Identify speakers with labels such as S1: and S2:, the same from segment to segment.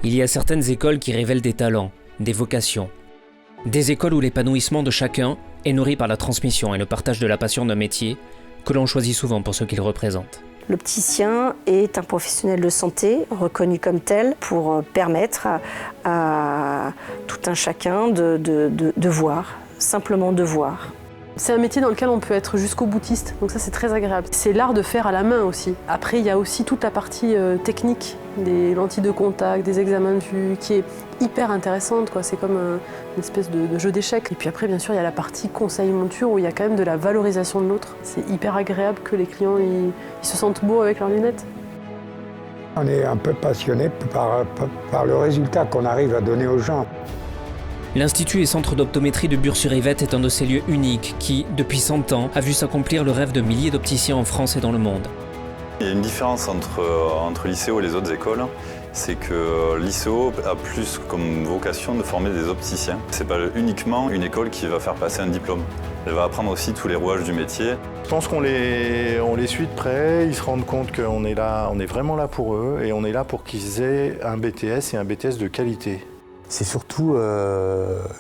S1: Il y a certaines écoles qui révèlent des talents, des vocations. Des écoles où l'épanouissement de chacun est nourri par la transmission et le partage de la passion d'un métier que l'on choisit souvent pour ce qu'il représente.
S2: L'opticien est un professionnel de santé reconnu comme tel pour permettre à tout un chacun de voir, simplement de voir.
S3: C'est un métier dans lequel on peut être jusqu'au boutiste, donc ça c'est très agréable. C'est l'art de faire à la main aussi. Après il y a aussi toute la partie technique, des lentilles de contact, des examens de vue, qui est hyper intéressante, quoi. C'est comme une espèce de jeu d'échecs. Et puis après bien sûr il y a la partie conseil monture où il y a quand même de la valorisation de l'autre. C'est hyper agréable que les clients ils se sentent beaux avec leurs lunettes.
S4: On est un peu passionné par le résultat qu'on arrive à donner aux gens.
S1: L'Institut et Centre d'Optométrie de Bures-sur-Yvette est un de ces lieux uniques qui, depuis 100 ans, a vu s'accomplir le rêve de milliers d'opticiens en France et dans le monde.
S5: Il y a une différence entre l'ICO et les autres écoles, c'est que l'ICO a plus comme vocation de former des opticiens. C'est pas uniquement une école qui va faire passer un diplôme. Elle va apprendre aussi tous les rouages du métier.
S6: Je pense qu'on les suit de près, ils se rendent compte qu'on est là, on est vraiment là pour eux et on est là pour qu'ils aient un BTS et un BTS de qualité.
S7: C'est surtout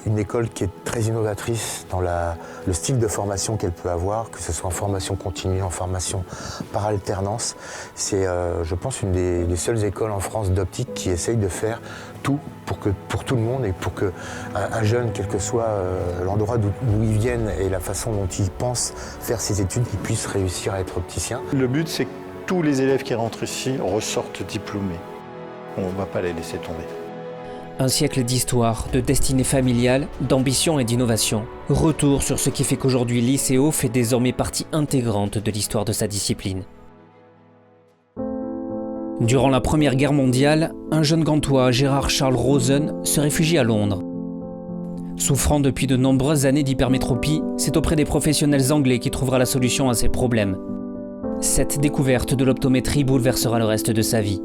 S7: une école qui est très innovatrice dans le style de formation qu'elle peut avoir, que ce soit en formation continue, en formation par alternance. C'est, je pense, une des seules écoles en France d'optique qui essaye de faire tout pour tout le monde et pour qu'un jeune, quel que soit l'endroit d'où il vienne et la façon dont il pense faire ses études, il puisse réussir à être opticien.
S6: Le but, c'est que tous les élèves qui rentrent ici ressortent diplômés. On ne va pas les laisser tomber.
S1: Un siècle d'histoire, de destinée familiale, d'ambition et d'innovation. Retour sur ce qui fait qu'aujourd'hui l'ICO fait désormais partie intégrante de l'histoire de sa discipline. Durant la Première Guerre mondiale, un jeune gantois, Gérard Charles Rosen, se réfugie à Londres. Souffrant depuis de nombreuses années d'hypermétropie, c'est auprès des professionnels anglais qu'il trouvera la solution à ses problèmes. Cette découverte de l'optométrie bouleversera le reste de sa vie.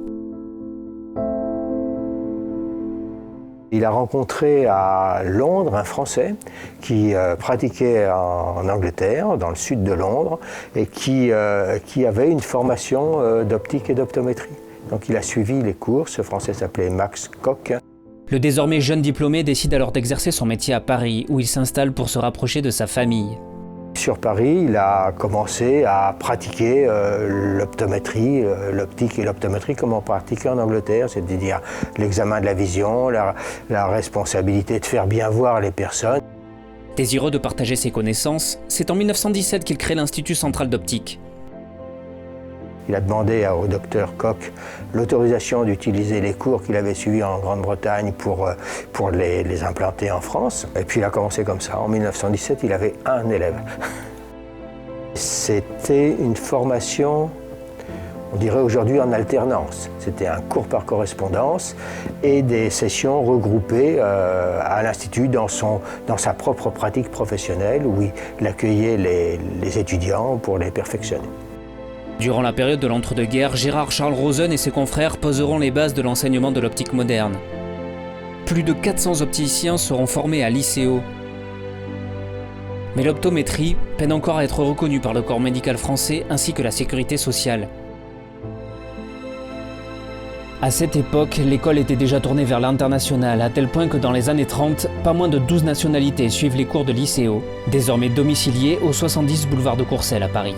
S7: Il a rencontré à Londres un Français qui pratiquait en Angleterre, dans le sud de Londres, et qui avait une formation d'optique et d'optométrie. Donc il a suivi les cours, ce Français s'appelait Max Koch.
S1: Le désormais jeune diplômé décide alors d'exercer son métier à Paris, où il s'installe pour se rapprocher de sa famille.
S7: Sur Paris, il a commencé à pratiquer l'optométrie, l'optique et l'optométrie comme on pratiquait en Angleterre, c'est-à-dire l'examen de la vision, la responsabilité de faire bien voir les personnes.
S1: Désireux de partager ses connaissances, c'est en 1917 qu'il crée l'Institut central d'optique.
S7: Il a demandé au docteur Koch l'autorisation d'utiliser les cours qu'il avait suivis en Grande-Bretagne pour les implanter en France. Et puis il a commencé comme ça. En 1917, il avait un élève. C'était une formation, on dirait aujourd'hui en alternance. C'était un cours par correspondance et des sessions regroupées à l'Institut dans sa propre pratique professionnelle où il accueillait les étudiants pour les perfectionner.
S1: Durant la période de l'entre-deux-guerres, Gérard Charles Rosen et ses confrères poseront les bases de l'enseignement de l'optique moderne. Plus de 400 opticiens seront formés à l'ICO. Mais l'optométrie peine encore à être reconnue par le corps médical français ainsi que la sécurité sociale. À cette époque, l'école était déjà tournée vers l'international, à tel point que dans les années 30, pas moins de 12 nationalités suivent les cours de l'ICO, désormais domiciliés au 70 boulevard de Courcelles à Paris.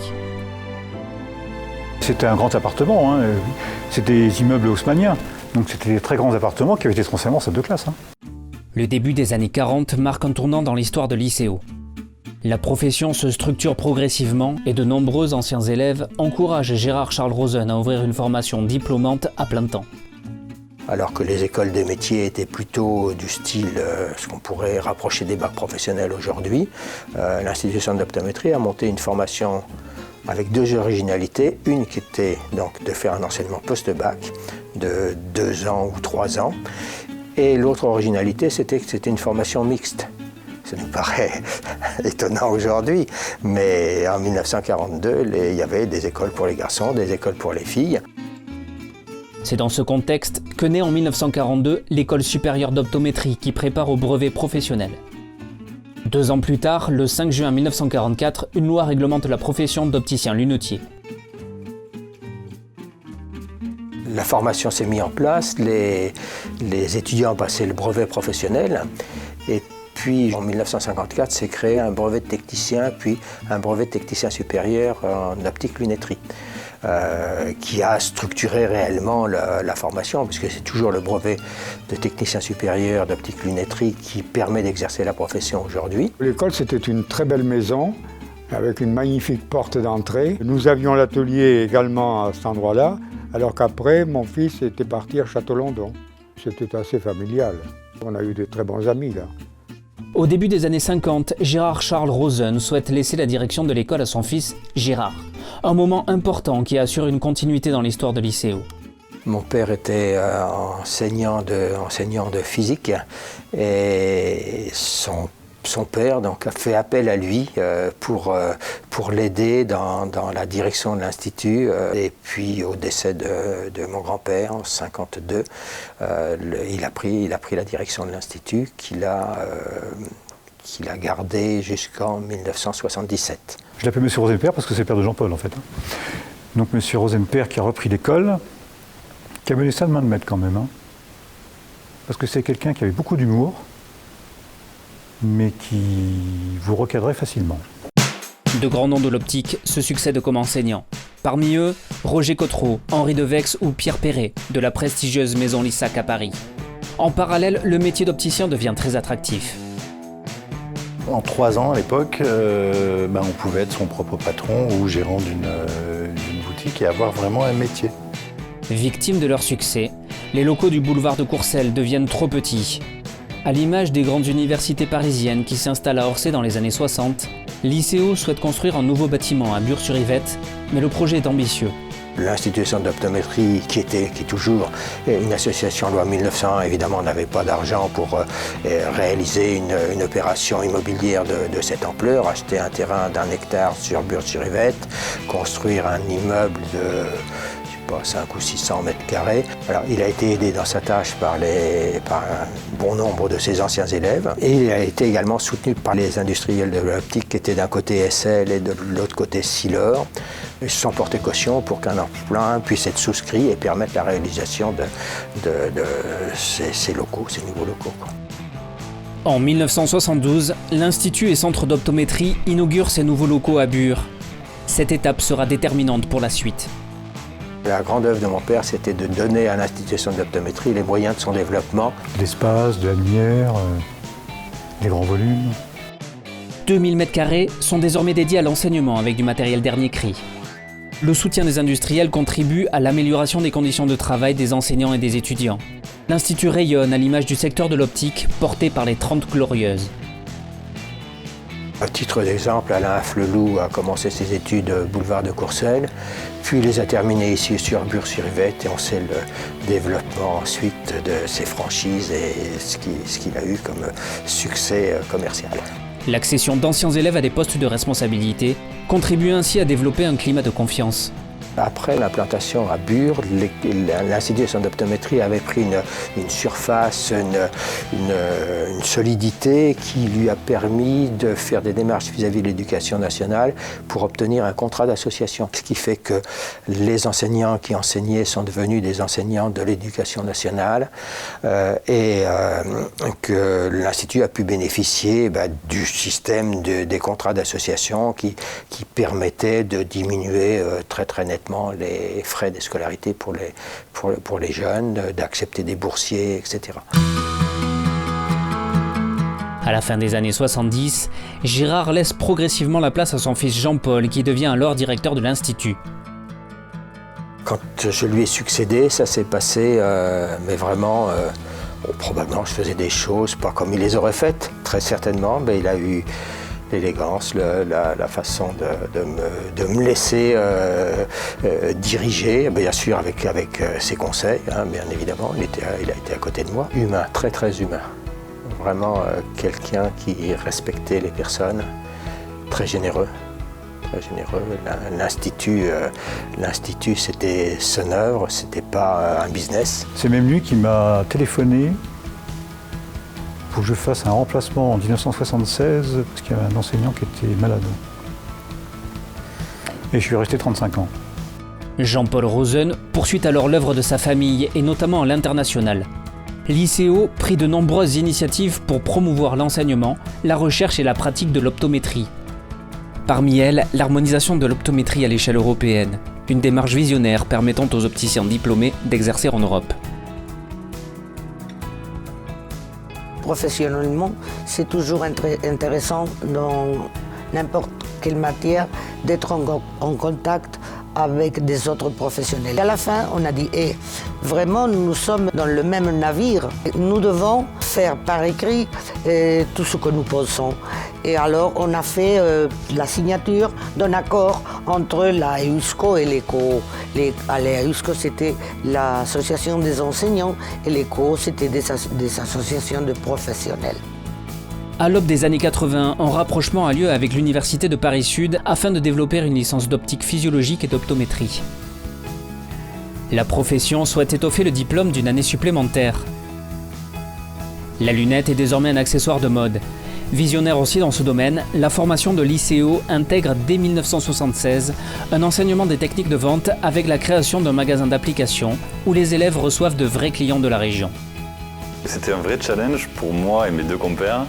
S8: C'était un grand appartement, hein. C'était des immeubles haussmanniens, donc c'était des très grands appartements qui avaient été transformés en salle de classe. Hein.
S1: Le début des années 40 marque un tournant dans l'histoire de l'ICO. La profession se structure progressivement et de nombreux anciens élèves encouragent Gérard Charles Rosen à ouvrir une formation diplômante à plein temps.
S7: Alors que les écoles des métiers étaient plutôt du style, ce qu'on pourrait rapprocher des bacs professionnels aujourd'hui, l'Institut d'optométrie a monté une formation avec deux originalités. Une qui était donc de faire un enseignement post-bac de 2 ans ou 3 ans. Et l'autre originalité, c'était que c'était une formation mixte. Ça nous paraît étonnant aujourd'hui, mais en 1942, il y avait des écoles pour les garçons, des écoles pour les filles.
S1: C'est dans ce contexte que naît en 1942 l'École supérieure d'optométrie qui prépare au brevet professionnel. 2 ans plus tard, le 5 juin 1944, une loi réglemente la profession d'opticien lunetier.
S7: La formation s'est mise en place, les étudiants ont passé le brevet professionnel et puis en 1954 s'est créé un brevet de technicien puis un brevet de technicien supérieur en optique-lunetterie qui a structuré réellement la formation puisque c'est toujours le brevet de technicien supérieur d'optique-lunetterie qui permet d'exercer la profession aujourd'hui.
S4: L'école, c'était une très belle maison avec une magnifique porte d'entrée. Nous avions l'atelier également à cet endroit-là, alors qu'après, mon fils était parti à Château-Landon. C'était assez familial. On a eu de très bons amis là.
S1: Au début des années 50, Gérard Charles Rosen souhaite laisser la direction de l'école à son fils Gérard. Un moment important qui assure une continuité dans l'histoire de l'ICEO.
S7: Mon père était enseignant de physique et son père donc, a fait appel à lui pour l'aider dans la direction de l'Institut. Et puis au décès de mon grand-père en 1952, il a pris la direction de l'Institut qu'il a gardé jusqu'en 1977.
S8: Je l'appelle M. Rosenpère parce que c'est le père de Jean-Paul en fait. Donc M. Rosenpère qui a repris l'école, qui a mené ça de main de maître quand même. Parce que c'est quelqu'un qui avait beaucoup d'humour, mais qui vous recadrait facilement.
S1: De grands noms de l'optique se succèdent comme enseignants. Parmi eux, Roger Cotreau, Henri Devex ou Pierre Perret, de la prestigieuse maison Lissac à Paris. En parallèle, le métier d'opticien devient très attractif.
S6: En 3 ans à l'époque, on pouvait être son propre patron ou gérant d'une boutique et avoir vraiment un métier.
S1: Victimes de leur succès, les locaux du boulevard de Courcelles deviennent trop petits. À l'image des grandes universités parisiennes qui s'installent à Orsay dans les années 60, l'ICEO souhaite construire un nouveau bâtiment à Bures-sur-Yvette, mais le projet est ambitieux.
S7: L'institution d'optométrie, qui est toujours une association loi 1901, évidemment n'avait pas d'argent pour réaliser une opération immobilière de cette ampleur, acheter un terrain d'1 hectare sur Bures-sur-Yvette, construire un immeuble de 500 ou 600 mètres carrés. Alors, il a été aidé dans sa tâche par un bon nombre de ses anciens élèves et il a été également soutenu par les industriels de l'optique qui étaient d'un côté SL et de l'autre côté Silor. Ils se sont portés caution pour qu'un emprunt puisse être souscrit et permettre la réalisation de ces locaux, ces nouveaux locaux.
S1: En 1972, l'Institut et Centre d'optométrie inaugure ses nouveaux locaux à Bures. Cette étape sera déterminante pour la suite.
S7: La grande œuvre de mon père, c'était de donner à l'institution d'optométrie les moyens de son développement.
S8: De l'espace, de la lumière, des grands volumes.
S1: 2000 m² sont désormais dédiés à l'enseignement avec du matériel dernier cri. Le soutien des industriels contribue à l'amélioration des conditions de travail des enseignants et des étudiants. L'Institut rayonne à l'image du secteur de l'optique porté par les 30 Glorieuses.
S7: À titre d'exemple, Alain Afflelou a commencé ses études boulevard de Courcelles, puis les a terminées ici sur Bures-sur-Yvette et on sait le développement ensuite de ses franchises et ce qu'il a eu comme succès commercial.
S1: L'accession d'anciens élèves à des postes de responsabilité contribue ainsi à développer un climat de confiance.
S7: Après l'implantation à Bures, l'institution d'optométrie avait pris une surface, une solidité qui lui a permis de faire des démarches vis-à-vis de l'éducation nationale pour obtenir un contrat d'association. Ce qui fait que les enseignants qui enseignaient sont devenus des enseignants de l'éducation nationale et que l'Institut a pu bénéficier du système des contrats d'association qui permettait de diminuer très très nettement les frais de scolarité pour les jeunes, d'accepter des boursiers, etc.
S1: À la fin des années 70, Gérard laisse progressivement la place à son fils Jean-Paul qui devient alors directeur de l'Institut.
S7: Quand je lui ai succédé, ça s'est passé, mais vraiment, probablement je faisais des choses pas comme il les aurait faites, très certainement, mais il a eu l'élégance, la façon de me laisser diriger, bien sûr avec ses conseils, bien évidemment, il a été à côté de moi. Humain, très très humain. Vraiment quelqu'un qui respectait les personnes, très généreux. Très généreux. L'Institut, c'était son œuvre, c'était pas un business.
S8: C'est même lui qui m'a téléphoné pour que je fasse un remplacement en 1976 parce qu'il y avait un enseignant qui était malade. Et je suis resté 35 ans.
S1: Jean-Paul Rosen poursuit alors l'œuvre de sa famille et notamment à l'international. L'ICO prit de nombreuses initiatives pour promouvoir l'enseignement, la recherche et la pratique de l'optométrie. Parmi elles, l'harmonisation de l'optométrie à l'échelle européenne, une démarche visionnaire permettant aux opticiens diplômés d'exercer en Europe.
S9: Professionnellement, c'est toujours intéressant dans n'importe quelle matière d'être en contact avec des autres professionnels. Et à la fin, on a dit, vraiment, nous sommes dans le même navire. Nous devons faire par écrit tout ce que nous pensons. Et alors, on a fait la signature d'un accord entre la EUSCO et l'ECO. La EUSCO, c'était l'association des enseignants et l'ECO, c'était des associations de professionnels.
S1: À l'aube des années 80, un rapprochement a lieu avec l'Université de Paris-Sud afin de développer une licence d'optique physiologique et d'optométrie. La profession souhaite étoffer le diplôme d'une année supplémentaire. La lunette est désormais un accessoire de mode. Visionnaire aussi dans ce domaine, la formation de l'ICO intègre dès 1976 un enseignement des techniques de vente avec la création d'un magasin d'application où les élèves reçoivent de vrais clients de la région.
S5: C'était un vrai challenge pour moi et mes deux compères,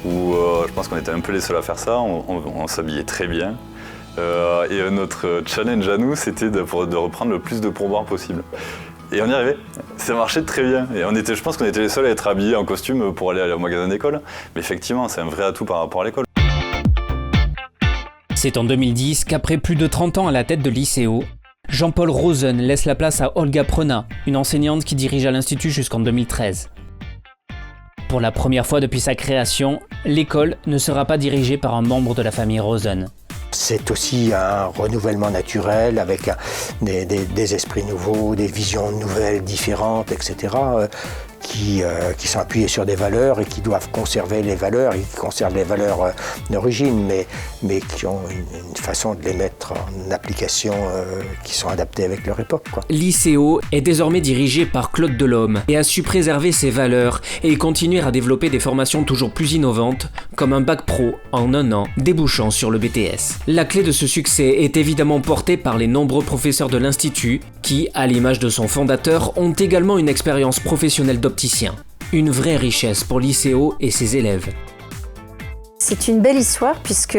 S5: où je pense qu'on était un peu les seuls à faire ça, on s'habillait très bien. Et notre challenge à nous, c'était de reprendre le plus de pourboires possible. Et on y arrivait, ça marchait très bien. Et je pense qu'on était les seuls à être habillés en costume pour aller au magasin d'école. Mais effectivement, c'est un vrai atout par rapport à l'école.
S1: C'est en 2010 qu'après plus de 30 ans à la tête de l'ICO, Jean-Paul Rosen laisse la place à Olga Prena, une enseignante qui dirige à l'Institut jusqu'en 2013. Pour la première fois depuis sa création, l'école ne sera pas dirigée par un membre de la famille Rosen.
S7: C'est aussi un renouvellement naturel avec des esprits nouveaux, des visions nouvelles, différentes, etc. Qui sont appuyés sur des valeurs et qui doivent conserver les valeurs, et qui conservent les valeurs d'origine, mais qui ont une façon de les mettre en application qui sont adaptées avec leur époque, quoi.
S1: L'ICO est désormais dirigé par Claude Delhomme et a su préserver ses valeurs et continuer à développer des formations toujours plus innovantes, comme un bac pro en 1 an, débouchant sur le BTS. La clé de ce succès est évidemment portée par les nombreux professeurs de l'Institut qui, à l'image de son fondateur, ont également une expérience professionnelle d'opticien. Une vraie richesse pour l'ICO et ses élèves.
S2: C'est une belle histoire puisque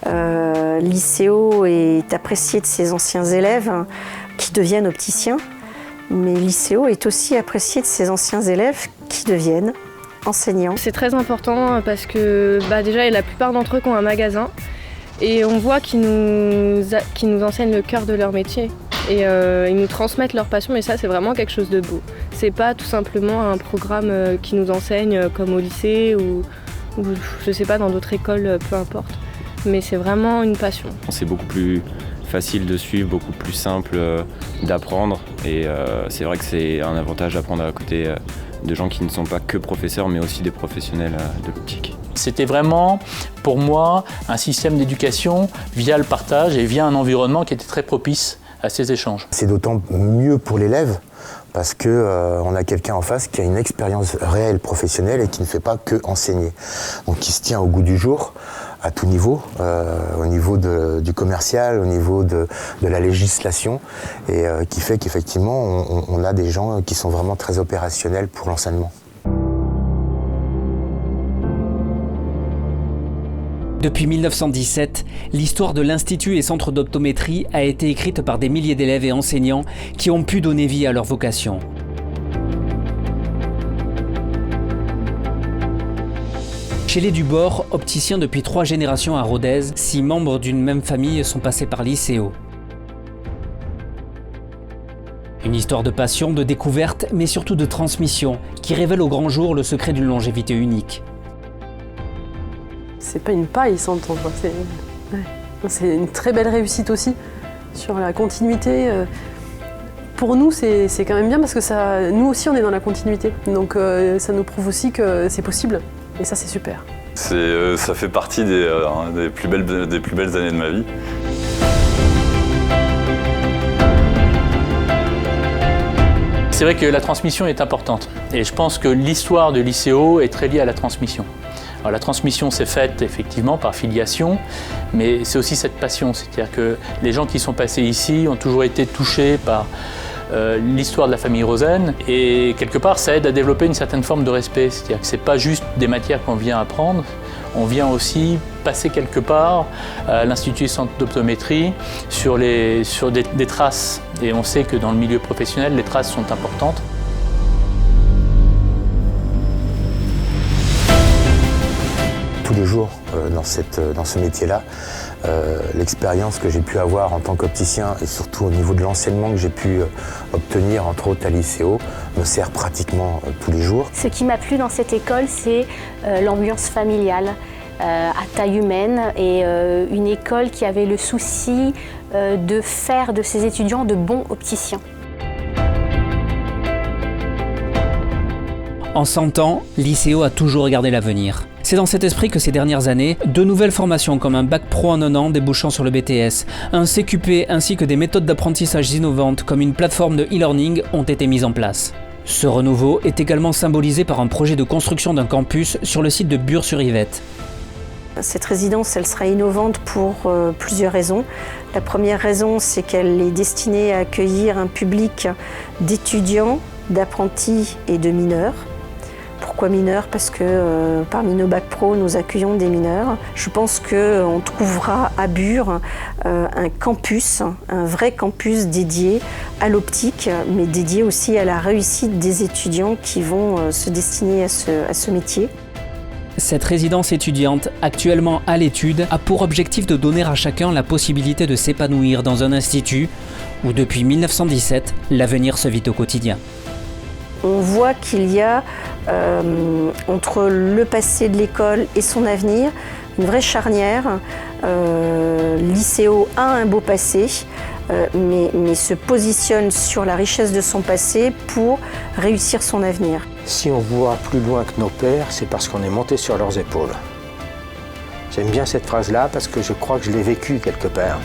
S2: l'ICO est apprécié de ses anciens élèves qui deviennent opticiens, mais l'ICO est aussi apprécié de ses anciens élèves qui deviennent enseignants.
S10: C'est très important parce que déjà la plupart d'entre eux ont un magasin et on voit qu'ils nous enseignent le cœur de leur métier. Et ils nous transmettent leur passion, mais ça c'est vraiment quelque chose de beau. C'est pas tout simplement un programme qui nous enseigne comme au lycée ou je sais pas, dans d'autres écoles, peu importe. Mais c'est vraiment une passion.
S11: C'est beaucoup plus facile de suivre, beaucoup plus simple d'apprendre. Et c'est vrai que c'est un avantage d'apprendre à côté de gens qui ne sont pas que professeurs, mais aussi des professionnels de l'optique.
S12: C'était vraiment, pour moi, un système d'éducation via le partage et via un environnement qui était très propice à ces échanges.
S13: C'est d'autant mieux pour l'élève parce qu'on a quelqu'un en face qui a une expérience réelle professionnelle et qui ne fait pas que enseigner. Donc qui se tient au goût du jour à tout niveau, au niveau du commercial, au niveau de la législation, et qui fait qu'effectivement on a des gens qui sont vraiment très opérationnels pour l'enseignement.
S1: Depuis 1917, l'histoire de l'Institut et centre d'optométrie a été écrite par des milliers d'élèves et enseignants qui ont pu donner vie à leur vocation. Chez les Dubord, opticiens depuis 3 générations à Rodez, 6 membres d'une même famille sont passés par l'ICO. Une histoire de passion, de découverte, mais surtout de transmission, qui révèle au grand jour le secret d'une longévité unique.
S3: C'est pas une paille, 100 ans. C'est une très belle réussite aussi sur la continuité. Pour nous, c'est quand même bien parce que nous aussi, on est dans la continuité. Donc ça nous prouve aussi que c'est possible. Et ça, c'est super.
S5: Ça fait partie des plus belles années de ma vie.
S12: C'est vrai que la transmission est importante. Et je pense que l'histoire de l'ICO est très liée à la transmission. Alors la transmission s'est faite effectivement par filiation, mais c'est aussi cette passion. C'est-à-dire que les gens qui sont passés ici ont toujours été touchés par l'histoire de la famille Rosen, et quelque part ça aide à développer une certaine forme de respect. C'est-à-dire que ce n'est pas juste des matières qu'on vient apprendre, on vient aussi passer quelque part à l'Institut Centre d'Optométrie sur des traces. Et on sait que dans le milieu professionnel, les traces sont importantes.
S13: Tous les jours dans ce métier-là, l'expérience que j'ai pu avoir en tant qu'opticien et surtout au niveau de l'enseignement que j'ai pu obtenir entre autres à l'ICEO me sert pratiquement tous les jours.
S14: Ce qui m'a plu dans cette école, c'est l'ambiance familiale à taille humaine et une école qui avait le souci de faire de ses étudiants de bons opticiens.
S1: En 100 ans, l'ICEO a toujours regardé l'avenir. C'est dans cet esprit que ces dernières années, de nouvelles formations comme un bac pro en un an débouchant sur le BTS, un CQP ainsi que des méthodes d'apprentissage innovantes comme une plateforme de e-learning ont été mises en place. Ce renouveau est également symbolisé par un projet de construction d'un campus sur le site de Bure-sur-Yvette.
S2: Cette résidence, elle sera innovante pour plusieurs raisons. La première raison, c'est qu'elle est destinée à accueillir un public d'étudiants, d'apprentis et de mineurs. Pourquoi mineurs? Parce que parmi nos bacs pro, nous accueillons des mineurs. Je pense qu'on trouvera à Bure un campus, un vrai campus dédié à l'optique, mais dédié aussi à la réussite des étudiants qui vont se destiner à ce métier.
S1: Cette résidence étudiante, actuellement à l'étude, a pour objectif de donner à chacun la possibilité de s'épanouir dans un institut où, depuis 1917, l'avenir se vit au quotidien.
S2: On voit qu'il y a entre le passé de l'école et son avenir une vraie charnière. L'ICEO a un beau passé, mais se positionne sur la richesse de son passé pour réussir son avenir.
S7: Si on voit plus loin que nos pères, c'est parce qu'on est monté sur leurs épaules. J'aime bien cette phrase-là parce que je crois que je l'ai vécue quelque part.